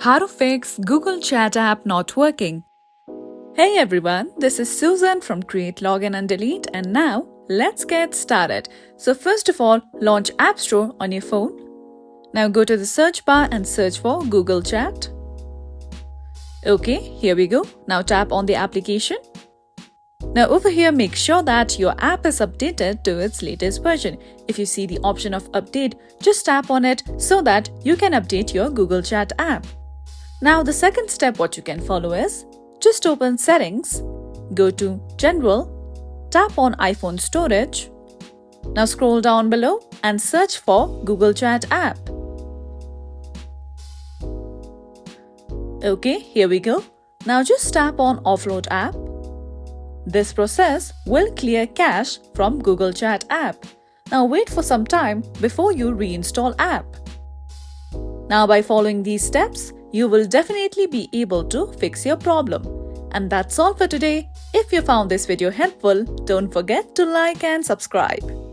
How to fix Google Chat app not working. Hey everyone, this is Susan from Create, Login and Delete, and now let's get started. So first of all, launch App Store on your phone. Now go to the search bar and search for Google Chat. Okay, here we go. Now tap on the application. Now over here, make sure that your app is updated to its latest version. If you see the option of update, just tap on it so that you can update your Google Chat app. Now the second step what you can follow is, just open Settings, go to General, tap on iPhone Storage. Now scroll down below and search for Google Chat app. Okay, here we go. Now just tap on Offload app. This process will clear cache from Google Chat app. Now wait for some time before you reinstall app. Now by following these steps, you will definitely be able to fix your problem. And that's all for today. If you found this video helpful, don't forget to like and subscribe.